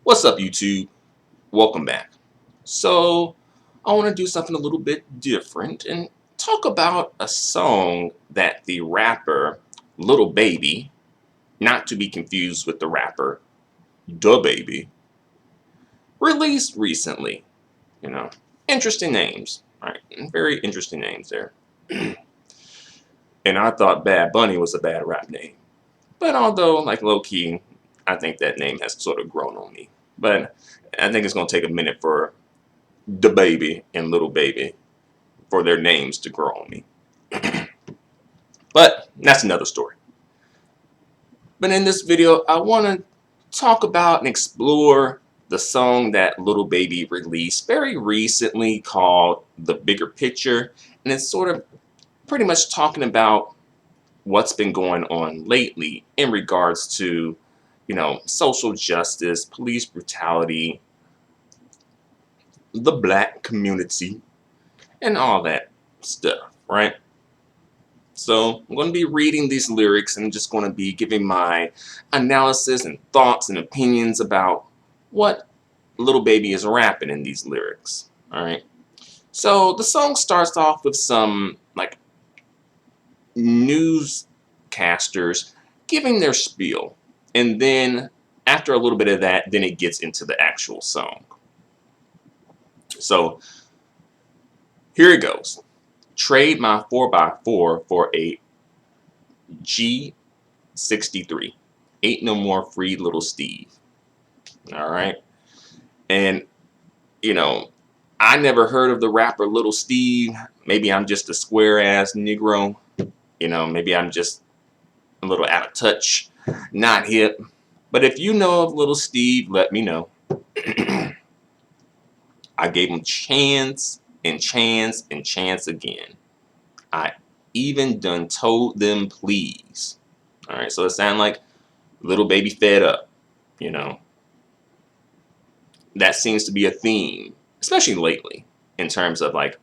What's up, YouTube? Welcome back. So, I want to do something a little bit different and talk about a song that the rapper Lil Baby, not to be confused with the rapper Da Baby, released recently. You know, interesting names, right? Very interesting names there. And I thought Bad Bunny was a bad rap name. But although, like low key, I think that name has sort of grown on me. But I think it's going to take a minute for Da Baby and Lil Baby for their names to grow on me. But that's another story. But in this video, I want to talk about and explore the song that Lil Baby released very recently called The Bigger Picture. And it's sort of pretty much talking about what's been going on lately in regards to, social justice, police brutality, the black community, and all that stuff, right? So I'm going to be reading these lyrics and I'm just going to be giving my analysis and thoughts and opinions about what Lil Baby is rapping in these lyrics. All right. So the song starts off with some like newscasters giving their spiel. And then after a little bit of that, then it gets into the actual song. So here it goes. Trade my 4x4 for a G63. Ain't no more free little Steve. All right. And, you know, I never heard of the rapper Little Steve. Maybe I'm just a square ass Negro. Maybe I'm just a little out of touch, not hip. But if you know of Little Steve, let me know. I gave him chance and chance and chance again. I even done told them please. All right, so it sounds like Lil Baby fed up. You know, that seems to be a theme, especially lately, in terms of like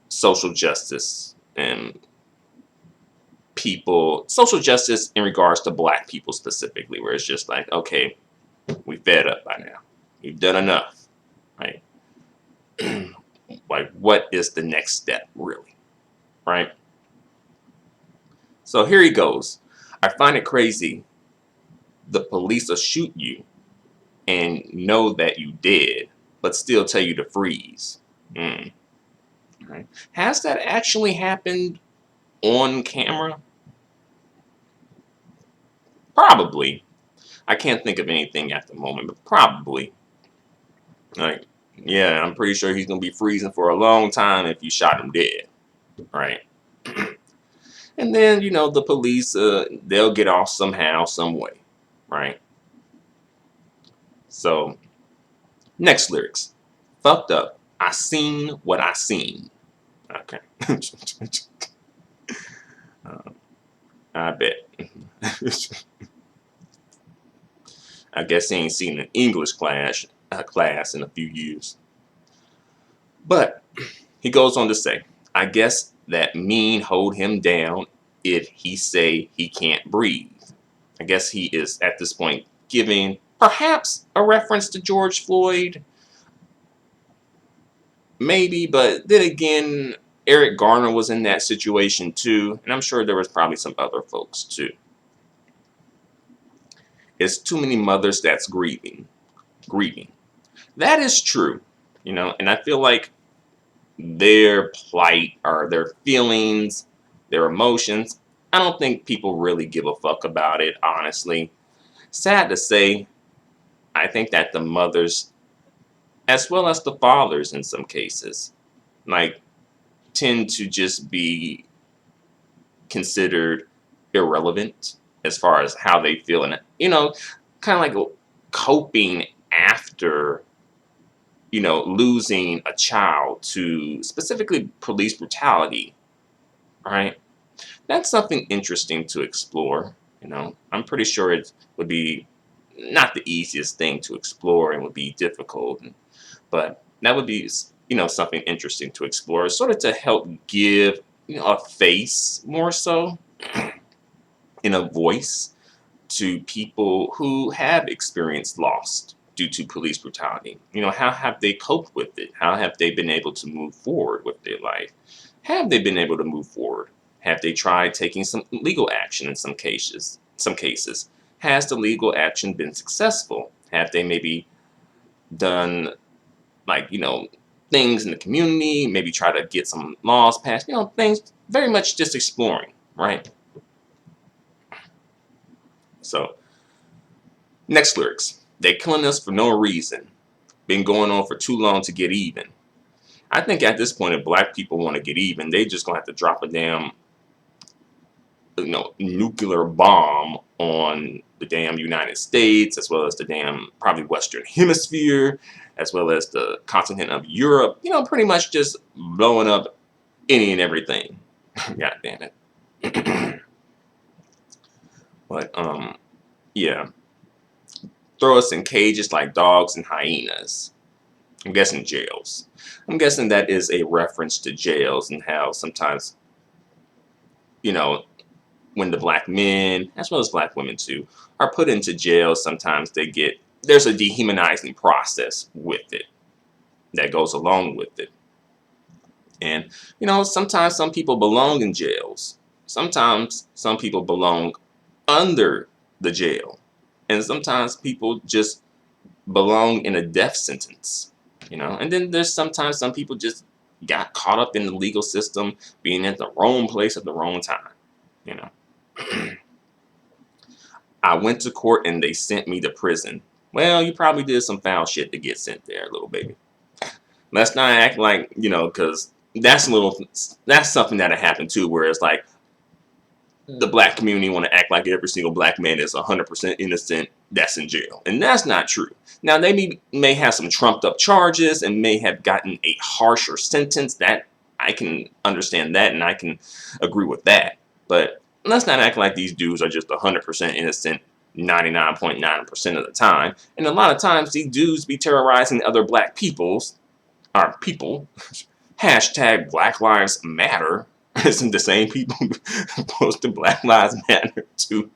social justice and social justice in regards to black people specifically, where it's just like, okay, we fed up by now. We've done enough, right? Like, what is the next step, really, right? So here he goes. I find it crazy. The police will shoot you and know that you did, but still tell you to freeze. Right. Has that actually happened on camera? Probably. I can't think of anything at the moment, but probably. Like, yeah, I'm pretty sure he's gonna be freezing for a long time if you shot him dead, right? And then the police, they'll get off somehow, some way, right? So next lyrics, fucked up. I seen what I seen. Okay. I bet. I guess he ain't seen an English class in a few years. But he goes on to say, I guess that mean hold him down if he say he can't breathe. I guess he is at this point giving perhaps a reference to George Floyd. Maybe, but then again, Eric Garner was in that situation too, and I'm sure there was probably some other folks too. It's too many mothers that's grieving. That is true, and I feel like their plight or their feelings, their emotions, I don't think people really give a fuck about it, honestly. Sad to say, I think that the mothers, as well as the fathers in some cases, like, tend to just be considered irrelevant as far as how they feel, and kind of like coping after losing a child to specifically police brutality, right? That's something interesting to explore. I'm pretty sure it would be not the easiest thing to explore and would be difficult, but that would be something interesting to explore, sort of to help give a face more so in a voice to people who have experienced loss, due to police brutality? You know, how have they coped with it? How have they been able to move forward with their life? Have they been able to move forward? Have they tried taking some legal action in some cases? Has the legal action been successful? Have they maybe done, like, things in the community, maybe try to get some laws passed, things, very much just exploring, right? So, next lyrics. They're killing us for no reason. Been going on for too long to get even. I think at this point, if black people want to get even, they just gonna have to drop a damn, nuclear bomb on the damn United States, as well as the damn probably Western Hemisphere, as well as the continent of Europe. Pretty much just blowing up any and everything. God damn it. But yeah, throw us in cages like dogs and hyenas. I'm guessing jails. I'm guessing that is a reference to jails and how sometimes, when the black men, as well as black women too, are put into jail, sometimes there's a dehumanizing process with it that goes along with it. And, sometimes some people belong in jails. Sometimes some people belong under the jail. And sometimes people just belong in a death sentence, And then there's sometimes some people just got caught up in the legal system, being at the wrong place at the wrong time, I went to court and they sent me to prison. Well, you probably did some foul shit to get sent there, little baby. Let's not act like, because that's something that happened too, where it's like the black community want to act like every single black man is 100% innocent that's in jail. And that's not true. Now, they may have some trumped up charges and may have gotten a harsher sentence. That I can understand that, and I can agree with that. But let's not act like these dudes are just 100% innocent 99.9% of the time. And a lot of times these dudes be terrorizing other black people. Hashtag Black Lives Matter. Isn't the same people posting Black Lives Matter too?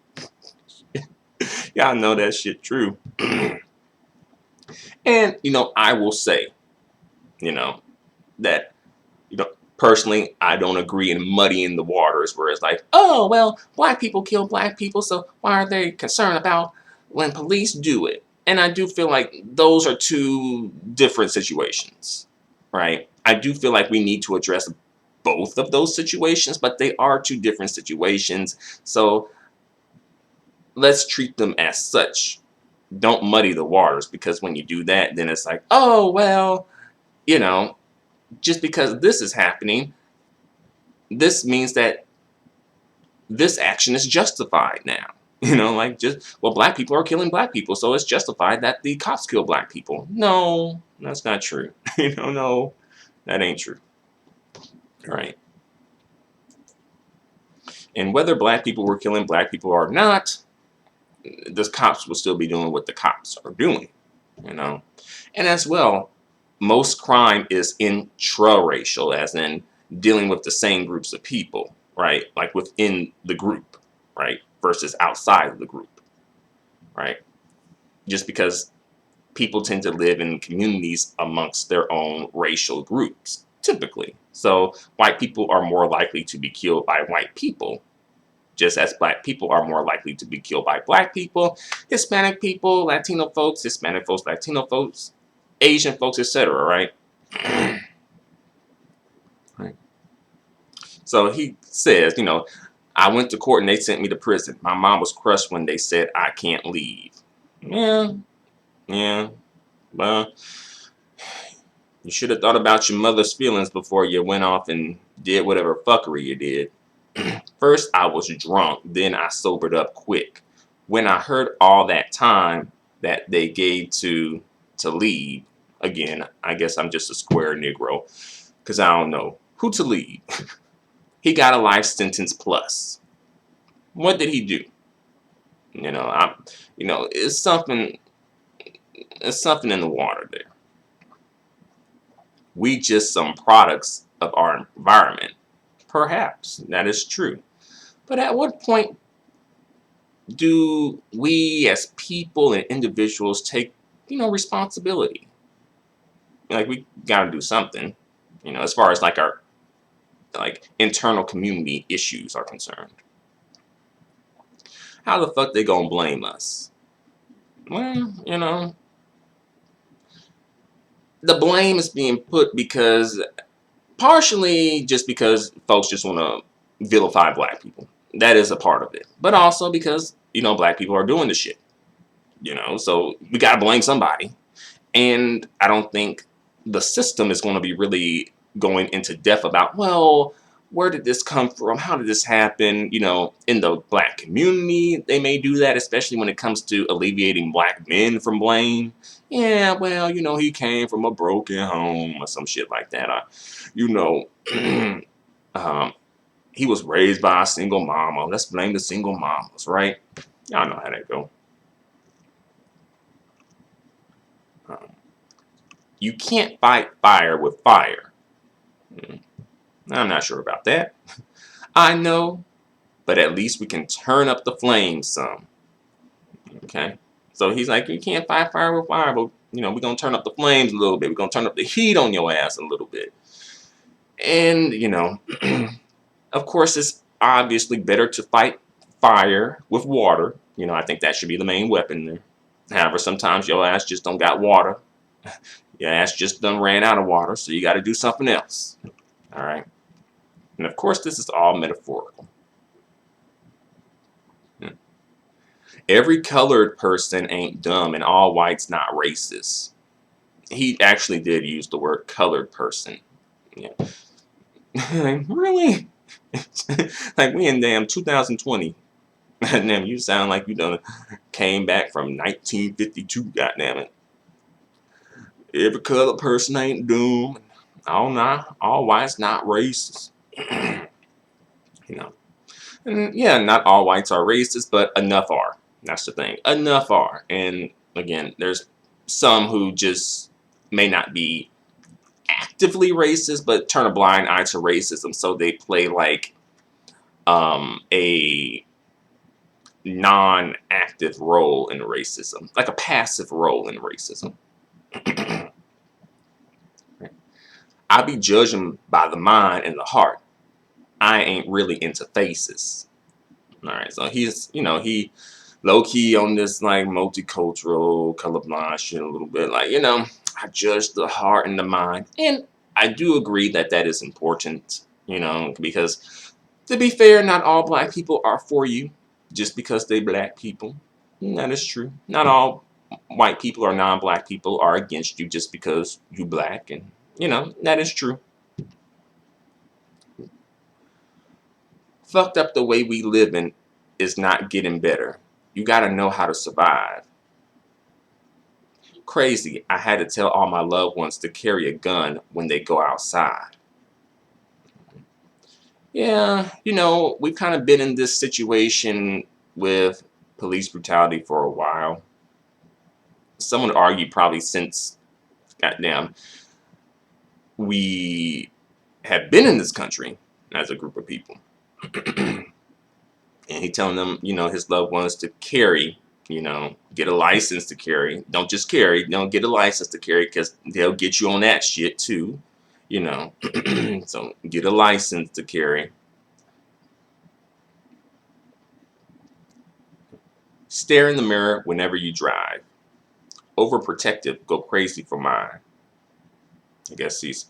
Y'all know that shit true. And, I will say, that, personally, I don't agree in muddying the waters where it's like, oh, well, black people kill black people, so why are they concerned about when police do it? And I do feel like those are two different situations, right? I do feel like we need to address both of those situations, but they are two different situations. So let's treat them as such. Don't muddy the waters, because when you do that, then it's like, oh, well, just because this is happening, this means that this action is justified now. Black people are killing black people, so it's justified that the cops kill black people. No, that's not true. No, that ain't true. Right. And whether black people were killing black people or not, the cops will still be doing what the cops are doing, And as well, most crime is intra-racial, as in dealing with the same groups of people, right? Like within the group, right? Versus outside of the group, right? Just because people tend to live in communities amongst their own racial groups, typically. So white people are more likely to be killed by white people, just as black people are more likely to be killed by black people, Hispanic people, Latino folks, Hispanic folks, Latino folks, Asian folks, etc., right? Right. So he says, I went to court and they sent me to prison. My mom was crushed when they said I can't leave. Yeah. Well, you should have thought about your mother's feelings before you went off and did whatever fuckery you did. First, I was drunk. Then I sobered up quick. When I heard all that time that they gave to leave, again, I guess I'm just a square Negro, because I don't know who to leave. He got a life sentence plus. What did he do? It's something. It's something in the water there. We just some products of our environment. Perhaps that is true. But at what point do we as people and individuals take responsibility. Like, we got to do something, as far as like our internal community issues are concerned. How the fuck they gonna blame us? Well, the blame is being put because partially just because folks just want to vilify black people. That is a part of it. But also because, black people are doing the shit. So we got to blame somebody. And I don't think the system is going to be really going into depth about, well, where did this come from? How did this happen? In the black community, they may do that, especially when it comes to alleviating black men from blame. Yeah, well, he came from a broken home or some shit like that. You know, um, he was raised by a single mama. Let's blame the single mamas, right? Y'all know how that go. You can't fight fire with fire. I'm not sure about that. I know, but at least we can turn up the flames some. Okay? So he's like, you can't fight fire with fire, but, we're going to turn up the flames a little bit. We're going to turn up the heat on your ass a little bit. And, of course, it's obviously better to fight fire with water. I think that should be the main weapon there. However, sometimes your ass just don't got water. Your ass just done ran out of water, so you got to do something else. All right? And of course, this is all metaphorical. Every colored person ain't dumb, and all whites not racist. He actually did use the word colored person. Yeah. Like, really? Like, we in damn 2020. Damn, you sound like you done came back from 1952, goddammit. Every colored person ain't dumb. All whites not racist. And yeah, not all whites are racist, but enough are. That's the thing. Enough are. And again, there's some who just may not be actively racist, but turn a blind eye to racism. So they play like a non-active role in racism, like a passive role in racism. I be judging by the mind and the heart. I ain't really into faces. All right, so he's, he low key on this like multicultural, colorblind shit a little bit. Like, I judge the heart and the mind. And I do agree that that is important, because to be fair, not all black people are for you just because they black people. That is true. Not all white people or non-black people are against you just because you black. And, that is true. Fucked up the way we live in is not getting better. You gotta know how to survive. Crazy, I had to tell all my loved ones to carry a gun when they go outside. Yeah, we've kind of been in this situation with police brutality for a while. Some would argue probably since, goddamn, we have been in this country as a group of people. And he telling them, his loved ones to carry, get a license to carry. Don't just carry, don't get a license to carry because they'll get you on that shit too, So get a license to carry. Stare in the mirror whenever you drive. Overprotective, go crazy for mine. I guess he's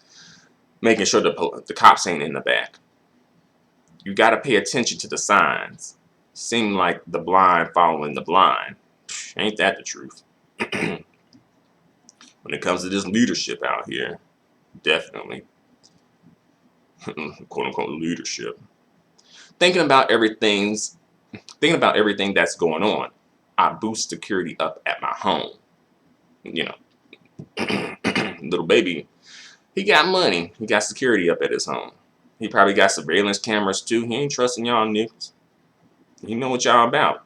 making sure the cops ain't in the back. You got to pay attention to the signs. Seem like the blind following the blind. Ain't that the truth? When it comes to this leadership out here, definitely. Quote unquote leadership. Thinking about everything that's going on. I boost security up at my home. Lil Baby, he got money. He got security up at his home. He probably got surveillance cameras too. He ain't trusting y'all niggas. He know what y'all about.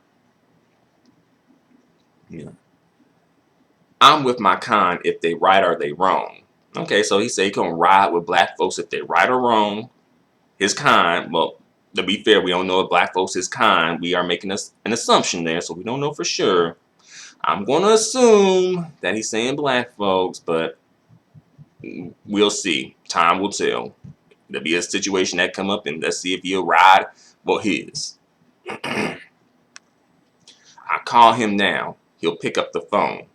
Yeah. I'm with my kind if they right or they wrong. Okay, so he say he gonna ride with black folks if they right or wrong. His kind, well, to be fair, we don't know if black folks is kind. We are making an assumption there, so we don't know for sure. I'm going to assume that he's saying black folks, but we'll see. Time will tell. There'll be a situation that come up, and let's see if he'll ride for his. I call him now. He'll pick up the phone,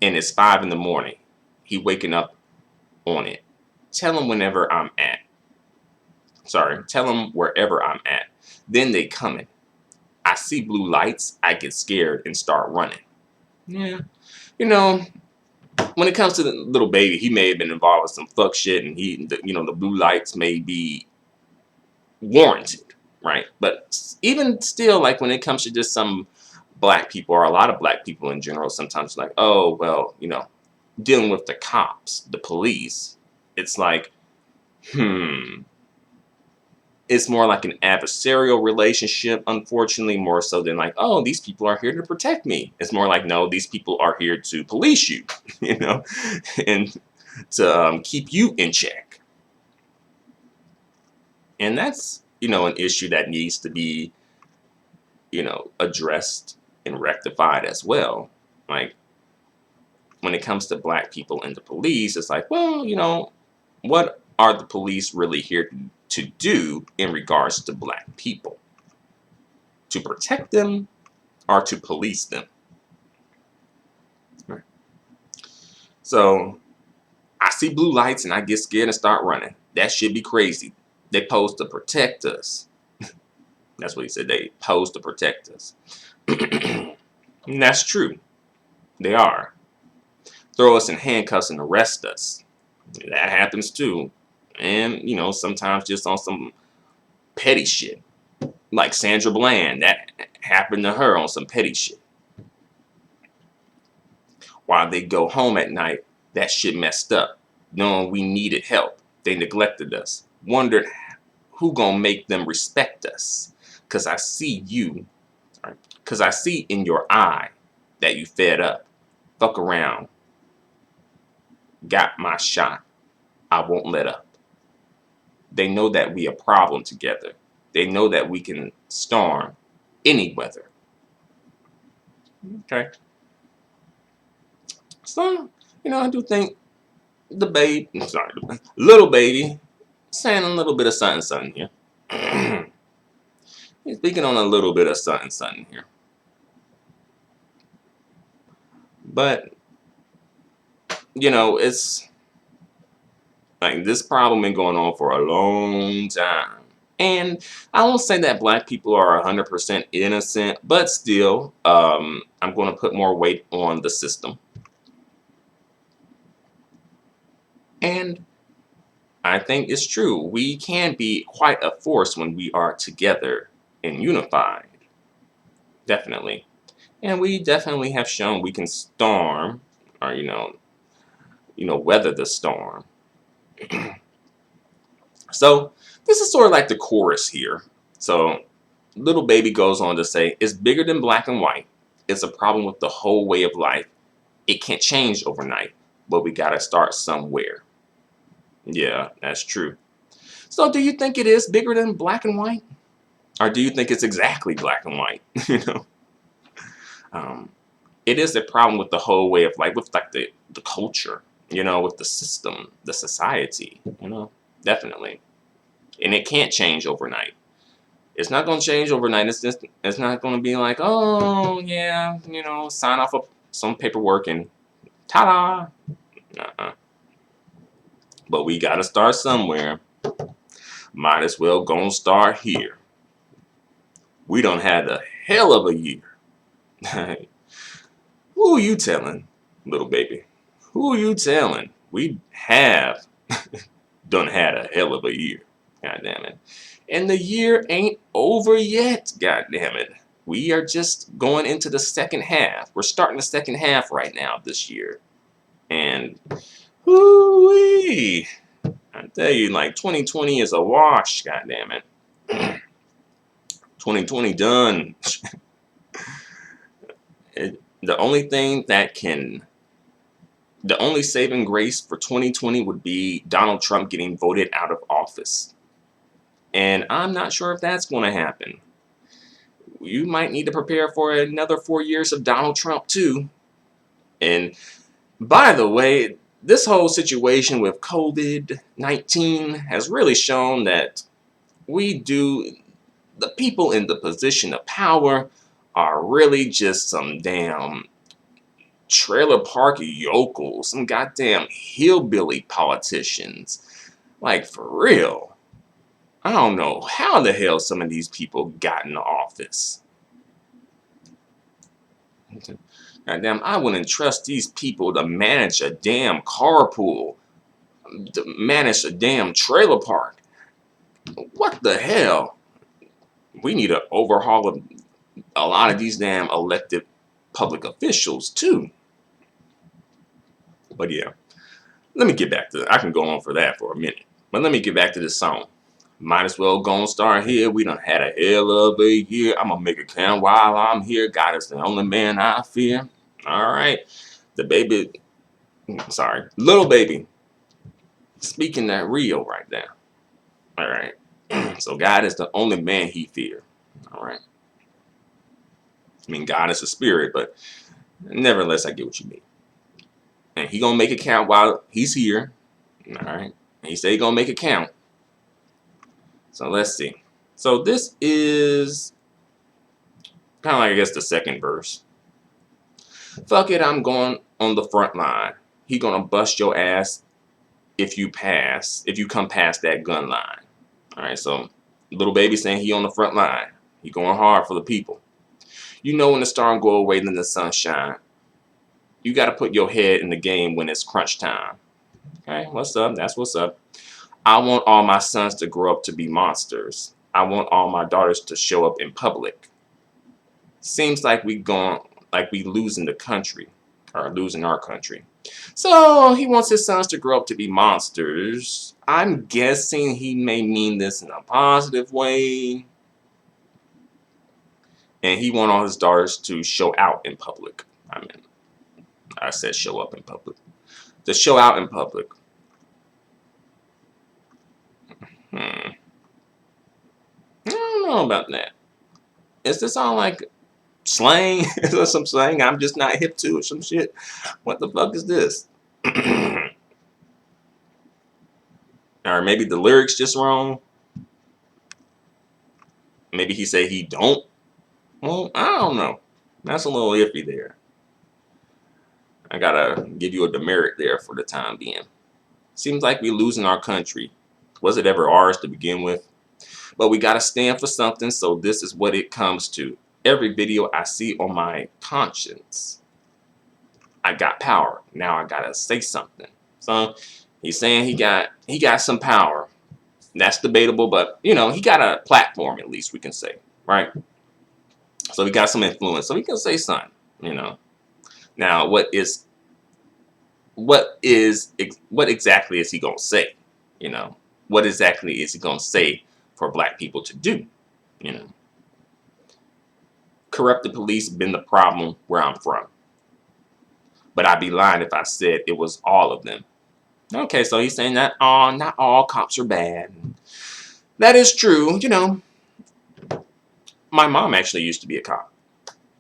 and it's 5 in the morning. He waking up on it. Tell him whenever I'm at. Sorry, tell him wherever I'm at. Then they coming. I see blue lights. I get scared and start running. Yeah, you know, when it comes to the little baby, he may have been involved with some fuck shit, and the blue lights may be warranted, right? But even still, like when it comes to just some black people or a lot of black people in general, sometimes like, oh well, dealing with the cops, the police, it's like, it's more like an adversarial relationship, unfortunately, more so than like, oh, these people are here to protect me. It's more like, no, these people are here to police you, and to keep you in check. And that's, an issue that needs to be, addressed and rectified as well. Like, when it comes to black people and the police, it's like, well, what are the police really here to do in regards to black people? To protect them or to police them? Right. So I see blue lights and I get scared and start running. That should be crazy. They pose to protect us. That's what he said. They pose to protect us. And that's true. They are. Throw us in handcuffs and arrest us. That happens too. And, sometimes just on some petty shit. Like Sandra Bland. That happened to her on some petty shit. While they go home at night, that shit messed up. Knowing we needed help. They neglected us. Wondered who gonna make them respect us. Because I see in your eye that you fed up. Fuck around. Got my shot. I won't let up. They know that we a problem together. They know that we can storm any weather. Okay. So, I do think Lil Baby, saying a little bit of something here. He's speaking on a little bit of something here. But, it's like this problem been going on for a long time. And I won't say that black people are 100% innocent, but still, I'm going to put more weight on the system. And I think it's true. We can be quite a force when we are together and unified. Definitely. And we definitely have shown we can storm or, weather the storm. So this is sort of like the chorus here. So Lil Baby goes on to say, it's bigger than black and white. It's a problem with the whole way of life. It can't change overnight, but we got to start somewhere. Yeah, that's true. So do you think it is bigger than black and white? Or do you think it's exactly black and white? It is a problem with the whole way of life, with like the culture, with the system, the society, definitely. And it can't change overnight. It's not going to change overnight. It's not going to be like, oh yeah, sign off of some paperwork and ta-da. But we got to start somewhere. Might as well go and start here. We done had a hell of a year. Who are you telling, Lil Baby? Who are you telling? We have done had a hell of a year. God damn it. And the year ain't over yet. God damn it. We are just going into the second half. We're starting the second half right now this year. And whoo-wee. I tell you, like 2020 is a wash. God damn it. 2020 done. The only saving grace for 2020 would be Donald Trump getting voted out of office. And I'm not sure if that's going to happen. you might need to prepare for another 4 years of Donald Trump too. And by the way, this whole situation with COVID-19 has really shown that the people in the position of power are really just some damn trailer park yokels, some goddamn hillbilly politicians. Like, for real. I don't know how the hell some of these people got in the office. Goddamn, I wouldn't trust these people to manage a damn carpool, to manage a damn trailer park. What the hell? We need to overhaul a lot of these damn elected public officials too. But yeah, let me get back to I can go on for that for a minute. But let me get back to this song. Might as well go and start here. We done had a hell of a year. I'm gonna make it count while I'm here. God is the only man I fear. Alright. The baby, sorry, Lil Baby. Speaking that real right now. Alright. So God is the only man he fear. Alright. I mean, God is a spirit, but nevertheless, I get what you mean. And he gonna make it count while he's here. Alright. He said he gonna make it count. So let's see. So this is kind of like, I guess, the second verse. Fuck it, I'm going on the front line. He gonna bust your ass if you come past that gun line. Alright, so Lil Baby saying he on the front line. He going hard for the people. You know when the storm go away, then the sun shine. You gotta put your head in the game when it's crunch time. Okay, what's up? That's what's up. I want all my sons to grow up to be monsters. I want all my daughters to show up in public. Seems like we losing the country, or losing our country. So he wants his sons to grow up to be monsters. I'm guessing he may mean this in a positive way. And he wants all his daughters to show out in public. I said show up in public. To show out in public. I don't know about that. Is this all like slang? Is there some slang I'm just not hip to or some shit? What the fuck is this? Or maybe the lyrics just wrong. Maybe he said he don't. Well, I don't know. That's a little iffy there. I gotta give you a demerit there for the time being. Seems like we losing our country. Was it ever ours to begin with? But we gotta stand for something, so this is what it comes to. Every video I see on my conscience. I got power. Now I gotta say something. So he's saying he got some power. That's debatable, but you know, he got a platform, at least we can say, right? So he got some influence. So he can say something, you know. Now what exactly is he gonna say? You know, what exactly is he gonna say for black people to do? You know. Corrupted police been the problem where I'm from. But I'd be lying if I said it was all of them. Okay, so he's saying that not all cops are bad. That is true, you know. My mom actually used to be a cop.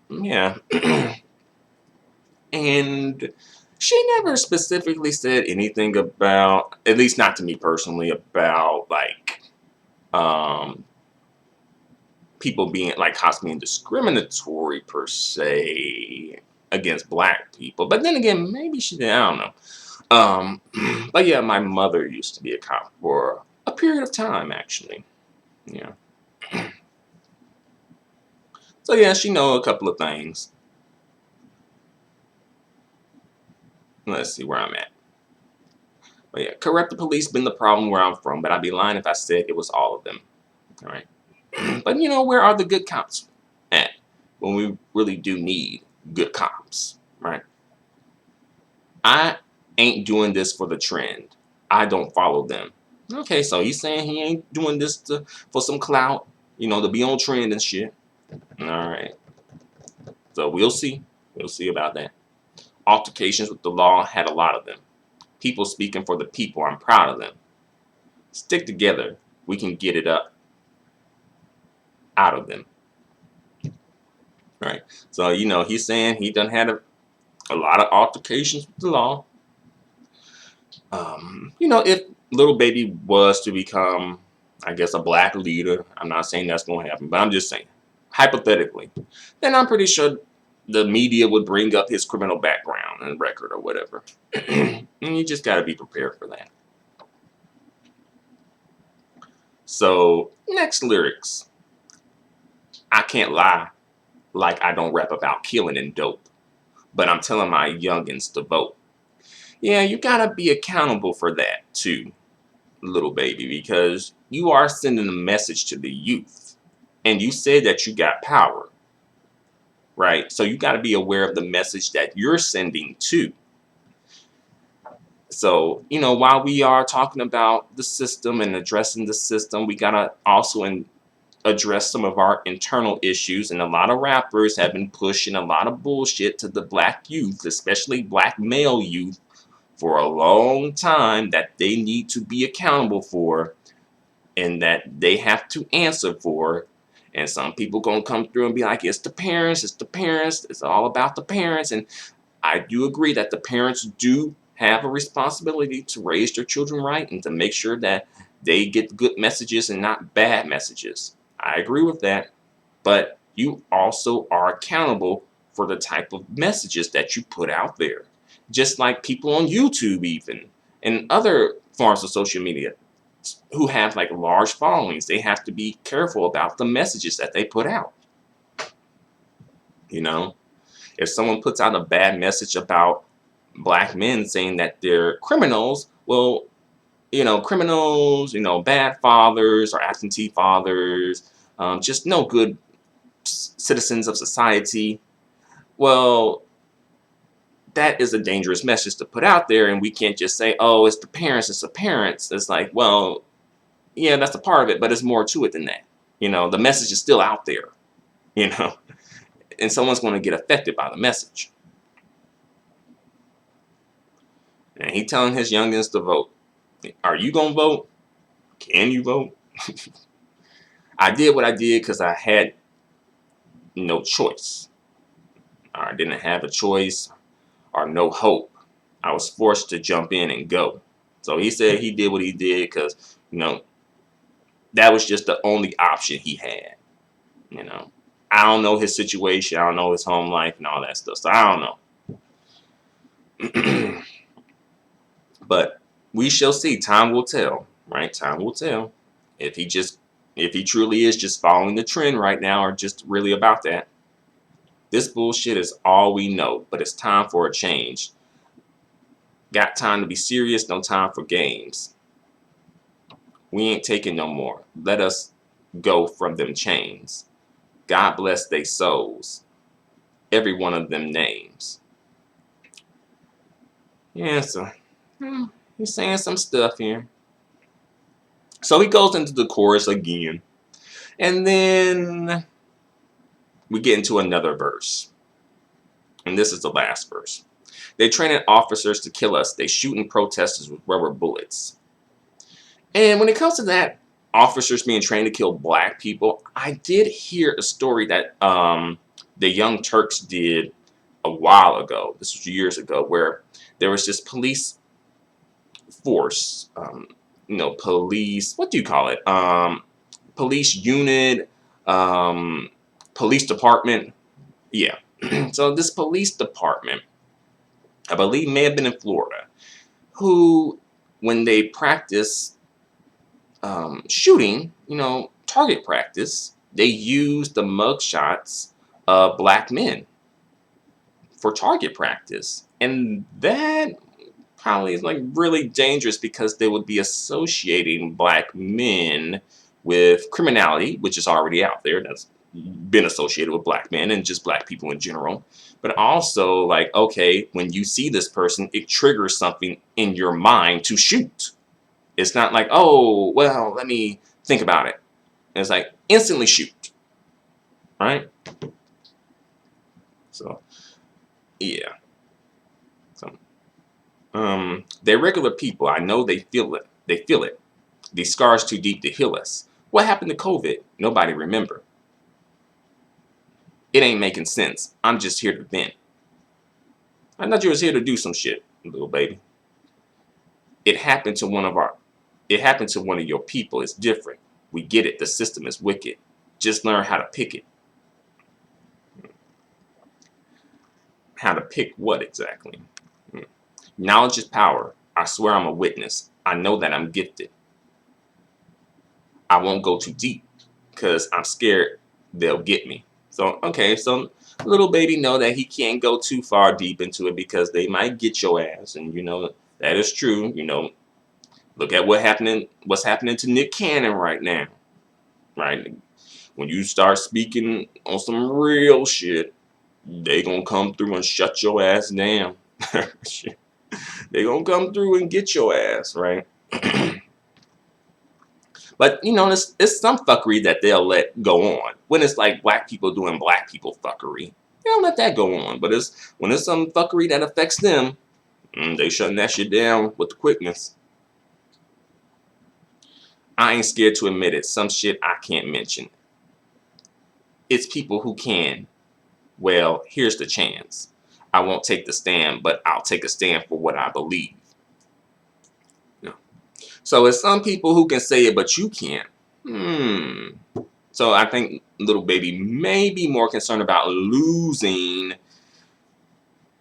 Yeah. And she never specifically said anything about, at least not to me personally, about like people being like cops being discriminatory per se against black people. But then again, maybe she did, I don't know. But yeah, my mother used to be a cop for a period of time, actually. Yeah. So yeah, she know a couple of things. Let's see where I'm at. But yeah, corrupted police been the problem where I'm from, but I'd be lying if I said it was all of them. All right. But you know, where are the good cops at when we really do need good cops, right? I ain't doing this for the trend. I don't follow them. Okay, so he's saying he ain't doing this for some clout, you know, to be on trend and shit. All right. So we'll see. We'll see about that. Altercations with the law, had a lot of them. People speaking for the people. I'm proud of them. Stick together. We can get it up out of them. right? So, he's saying he done had a lot of altercations with the law. If Little Baby was to become, I guess, a black leader, I'm not saying that's going to happen, but I'm just saying, hypothetically, then I'm pretty sure the media would bring up his criminal background and record or whatever. And you just got to be prepared for that. So, next lyrics. I can't lie like I don't rap about killing and dope, but I'm telling my youngins to vote. Yeah, you got to be accountable for that too, Little Baby, because you are sending a message to the youth. And you said that you got power, right? So you got to be aware of the message that you're sending too. So, while we are talking about the system and addressing the system, we got to also address some of our internal issues. And a lot of rappers have been pushing a lot of bullshit to the black youth, especially black male youth, for a long time that they need to be accountable for and that they have to answer for. And some people gonna come through and be like, it's the parents, it's all about the parents. And I do agree that the parents do have a responsibility to raise their children right and to make sure that they get good messages and not bad messages. I agree with that. But you also are accountable for the type of messages that you put out there. Just like people on YouTube even and other forms of social media who have like large followings, they have to be careful about the messages that they put out. If someone puts out a bad message about black men saying that they're criminals, well, criminals, bad fathers or absentee fathers, just no good citizens of society. Well, that is a dangerous message to put out there, and we can't just say, oh, it's the parents, it's the parents. It's like, well, yeah, that's a part of it, but there's more to it than that. The message is still out there, and someone's going to get affected by the message. And he telling his youngins to vote. Are you going to vote? Can you vote? I did what I did because I had no choice. I didn't have a choice or no hope. I was forced to jump in and go. So he said he did what he did because, that was just the only option he had. I don't know his situation. I don't know his home life and all that stuff. So I don't know. But we shall see. Time will tell, right? Time will tell if he truly is just following the trend right now or just really about that. This bullshit is all we know, but it's time for a change. Got time to be serious, no time for games. We ain't taking no more. Let us go from them chains. God bless they souls. Every one of them names. Yeah, so he's saying some stuff here. So he goes into the chorus again. And then we get into another verse. And this is the last verse. They training officers to kill us. They shooting protesters with rubber bullets. And when it comes to that, officers being trained to kill black people, I did hear a story that the Young Turks did a while ago. This was years ago, where there was this police force, police, what do you call it? Police unit, police department. Yeah. So this police department, I believe may have been in Florida, who, when they practice shooting, target practice, they use the mugshots of black men for target practice. And that probably is like really dangerous because they would be associating black men with criminality, which is already out there. That's been associated with black men and just black people in general. But also, like, okay, when you see this person, it triggers something in your mind to shoot. It's not like, oh, well, let me think about it. It's like instantly shoot. Right? So, yeah. So, they're regular people. I know they feel it. They feel it. These scars too deep to heal us. What happened to COVID? Nobody remember. It ain't making sense. I'm just here to vent. I thought you was here to do some shit, little baby. It happened to one of our it happened to one of your people. It's different. We get it. The system is wicked. Just learn how to pick it. How to pick what exactly? Knowledge is power. I swear I'm a witness. I know that I'm gifted. I won't go too deep because I'm scared they'll get me. So, okay, so little baby know that he can't go too far deep into it because they might get your ass. And, that is true. Look at what's happening to Nick Cannon right now. Right? When you start speaking on some real shit, they gonna come through and shut your ass down. They gonna come through and get your ass, right? But it's some fuckery that they'll let go on. When it's like black people doing black people fuckery, they don't let that go on. But when it's some fuckery that affects them, they shutting that shit down with the quickness. I ain't scared to admit it. Some shit I can't mention. It's people who can. Well, here's the chance. I won't take the stand, but I'll take a stand for what I believe. So it's some people who can say it, but you can't. So I think little baby may be more concerned about losing,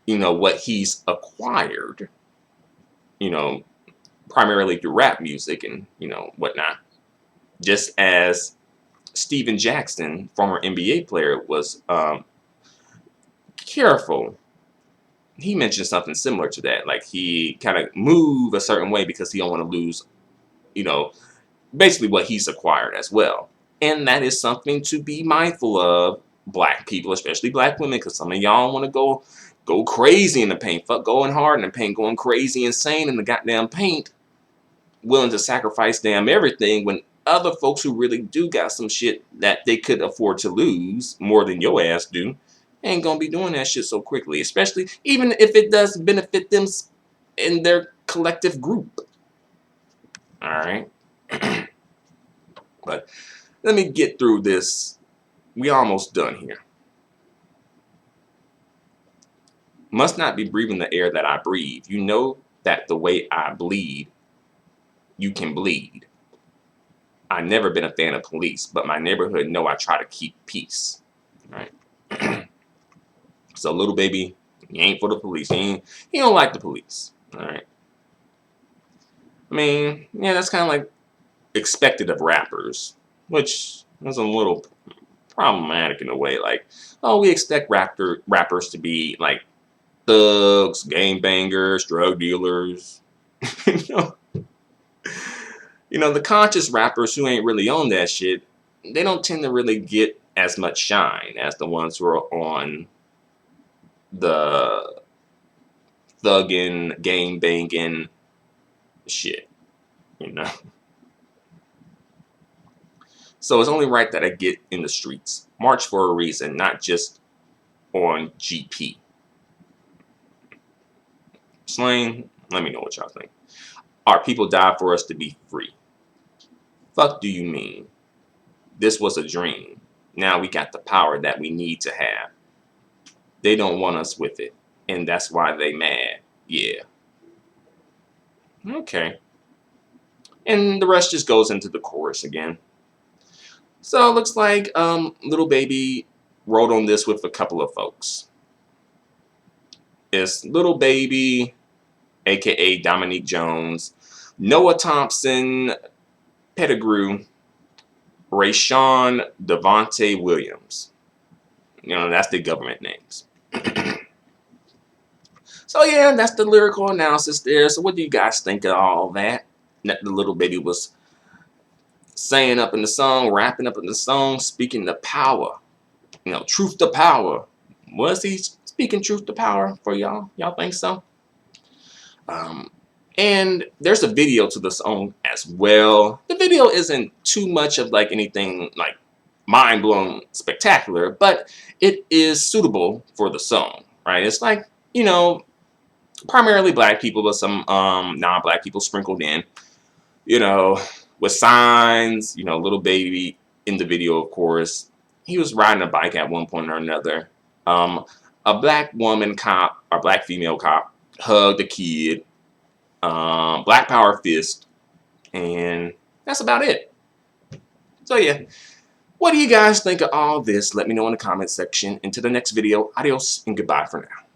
what he's acquired, primarily through rap music and, whatnot. Just as Steven Jackson, former NBA player, was careful. He mentioned something similar to that. Like he kind of move a certain way because he don't want to lose, basically what he's acquired as well. And that is something to be mindful of, black people, especially black women, because some of y'all want to go crazy in the paint, fuck going hard in the paint, going crazy insane in the goddamn paint, willing to sacrifice damn everything when other folks who really do got some shit that they could afford to lose more than your ass do, ain't gonna be doing that shit so quickly, especially even if it does benefit them in their collective group. All right. But let me get through this. We almost done here. Must not be breathing the air that I breathe. You know that the way I bleed, you can bleed. I've never been a fan of police, but my neighborhood know I try to keep peace. Right? So little baby, he ain't for the police. He don't like the police. All right. I mean, yeah, that's kind of like expected of rappers, which is a little problematic in a way. Like, oh, we expect rappers to be like thugs, gangbangers, drug dealers. The conscious rappers who ain't really on that shit, they don't tend to really get as much shine as the ones who are on the thugging, gang banging shit, So it's only right that I get in the streets. March for a reason, not just on GP. Slang, let me know what y'all think. Our people died for us to be free. Fuck do you mean? This was a dream. Now we got the power that we need to have. They don't want us with it. And that's why they mad. Yeah. Okay. And the rest just goes into the chorus again. So it looks like Lil Baby wrote on this with a couple of folks. It's Lil Baby, aka Dominique Jones, Noah Thompson, Pettigrew, Rayshawn Devontae Williams. That's the government names. So yeah, that's the lyrical analysis there. So what do you guys think of all that the Lil Baby was saying up in the song, rapping up in the song, speaking the power, truth to power? Was he speaking truth to power for y'all? Y'all think so? And there's a video to the song as well. The video isn't too much of like anything like mind-blowing spectacular, but it is suitable for the song, right? It's like, primarily black people, but some non-black people sprinkled in, with signs, Lil Baby in the video, of course, he was riding a bike at one point or another. Um, a black woman cop or black female cop hugged a kid. Black power fist, and that's about it. So yeah, what do you guys think of all this? Let me know in the comment section. Until the next video, adios and goodbye for now.